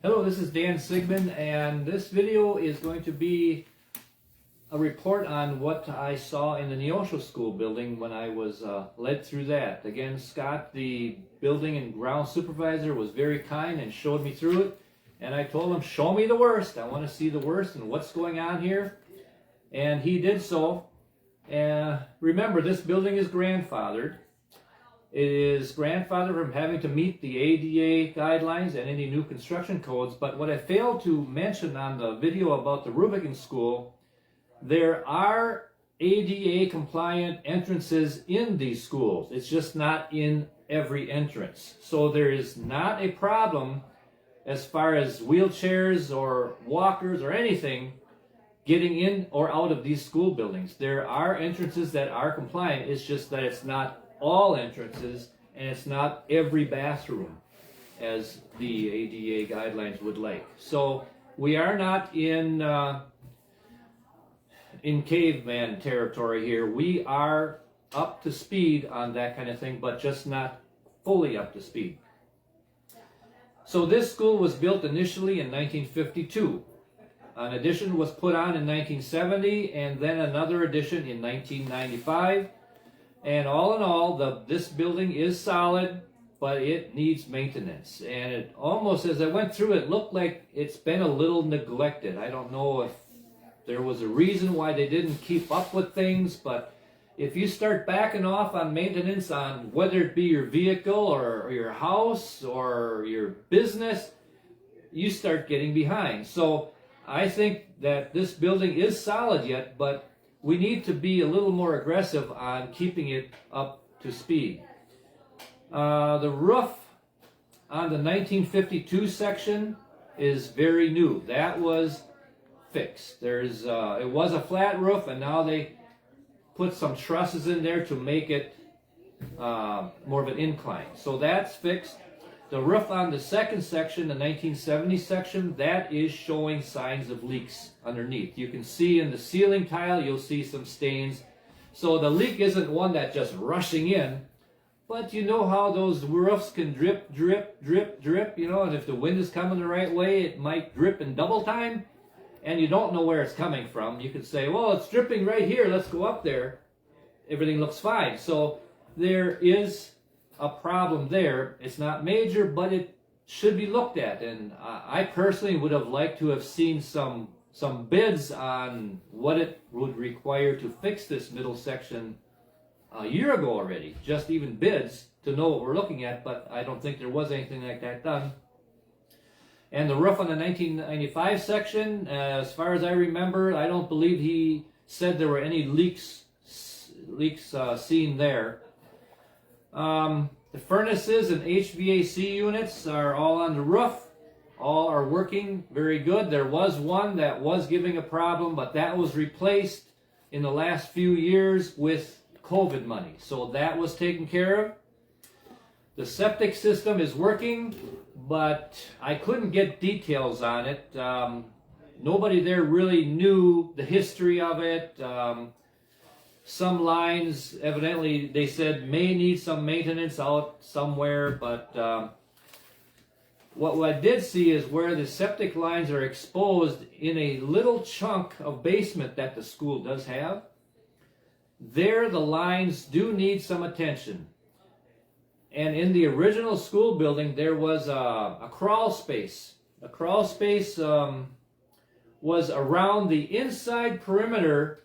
Hello, this is Dan Sigmund, and this video is going to be a report on what I saw in the Neosho school building when I was led through that. Again, Scott, the building and ground supervisor, was very kind and showed me through it, and I told him, show me the worst. I want to see the worst and what's going on here, and he did so. Remember, this building is grandfathered. It is grandfathered from having to meet the ADA guidelines and any new construction codes, but what I failed to mention on the video about the Rubicon School, there are ADA compliant entrances in these schools. It's just not in every entrance. So there is not a problem as far as wheelchairs or walkers or anything getting in or out of these school buildings. There are entrances that are compliant. It's just that it's not all entrances, and it's not every bathroom as the ADA guidelines would like. So we are not in caveman territory here. We are up to speed on that kind of thing, but just not fully up to speed. So this school was built initially in 1952. An addition was put on in 1970, and then another addition in 1995. And all in all, this building is solid, but it needs maintenance. And it almost, as I went through it, looked like it's been a little neglected. I don't know if there was a reason why they didn't keep up with things, but if you start backing off on maintenance on whether it be your vehicle or your house or your business, you start getting behind. So I think that this building is solid yet, but we need to be a little more aggressive on keeping it up to speed. The roof on the 1952 section is very new. That was fixed. It was a flat roof, and now they put some trusses in there to make it more of an incline. So that's fixed. The roof on the second section, the 1970 section, that is showing signs of leaks underneath. You can see in the ceiling tile, you'll see some stains. So the leak isn't one that's just rushing in, but you know how those roofs can drip, drip, drip, drip, and if the wind is coming the right way, it might drip in double time, and you don't know where it's coming from. You could say, well, it's dripping right here, let's go up there. Everything looks fine. So there is a problem there. It's not major, but it should be looked at. And I personally would have liked to have seen some bids on what it would require to fix this middle section a year ago already. Just even bids to know what we're looking at, but I don't think there was anything like that done. And the roof on the 1995 section, as far as I remember, I don't believe he said there were any leaks seen there. The furnaces and HVAC units are all on the roof. All are working very good. There was one that was giving a problem, but that was replaced in the last few years with COVID money. So that was taken care of. The septic system is working, but I couldn't get details on it. Nobody there really knew the history of it. Some lines, evidently, they said may need some maintenance out somewhere, but what I did see is where the septic lines are exposed in a little chunk of basement that the school does have. There, the lines do need some attention. And in the original school building, there was a crawl space. A crawl space was around the inside perimeter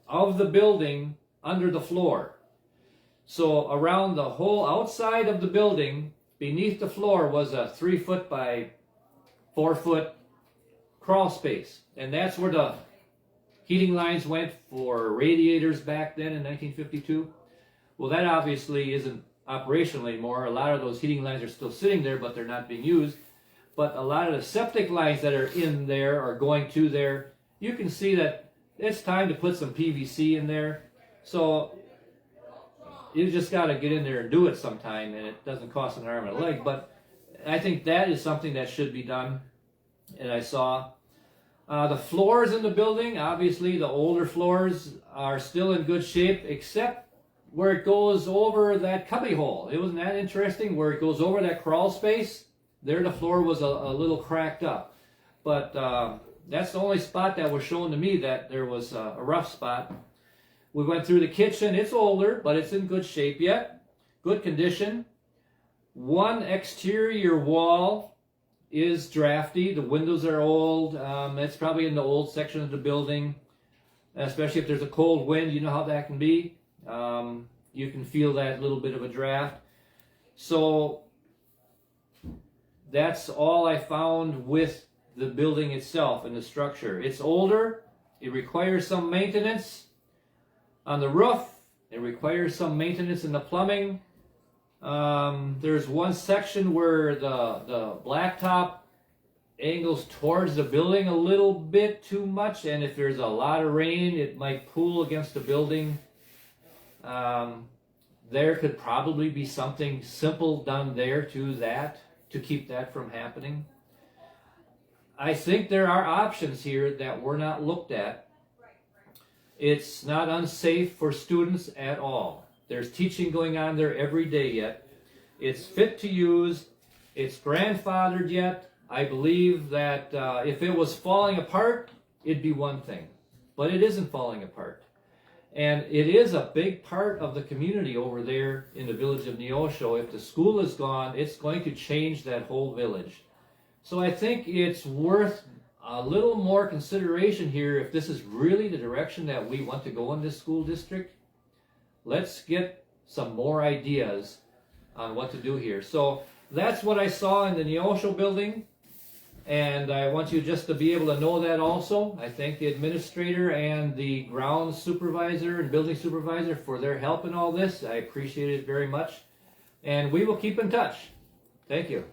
of the building under the floor. So around the whole outside of the building, beneath the floor, was a 3-foot by 4-foot crawl space. And that's where the heating lines went for radiators back then in 1952. Well, that obviously isn't operational anymore. A lot of those heating lines are still sitting there, but they're not being used. But a lot of the septic lines that are in there or going to there, you can see that it's time to put some PVC in there. So you just got to get in there and do it sometime, and it doesn't cost an arm and a leg. But I think that is something that should be done, and I saw. The floors in the building, obviously the older floors are still in good shape, except where it goes over that cubby hole. It wasn't that interesting where it goes over that crawl space. There the floor was a little cracked up. But that's the only spot that was shown to me that there was a rough spot. We went through the kitchen. It's older, but it's in good shape yet. Good condition. One exterior wall is drafty. The windows are old. It's probably in the old section of the building. Especially if there's a cold wind, you know how that can be. You can feel that little bit of a draft. So that's all I found with the building itself and the structure. It's older. It requires some maintenance on the roof. It requires some maintenance in the plumbing. There's one section where the blacktop angles towards the building a little bit too much, and if there's a lot of rain, it might pool against the building. There could probably be something simple done there to keep that from happening. I think there are options here that were not looked at. It's not unsafe for students at all. There's teaching going on there every day yet. It's fit to use. It's grandfathered yet. I believe that if it was falling apart, it'd be one thing. But it isn't falling apart. And it is a big part of the community over there in the village of Neosho. If the school is gone, it's going to change that whole village. So I think it's worth a little more consideration here if this is really the direction that we want to go in this school district. Let's get some more ideas on what to do here. So that's what I saw in the Neosho building. And I want you just to be able to know that also. I thank the administrator and the ground supervisor and building supervisor for their help in all this. I appreciate it very much. And we will keep in touch. Thank you.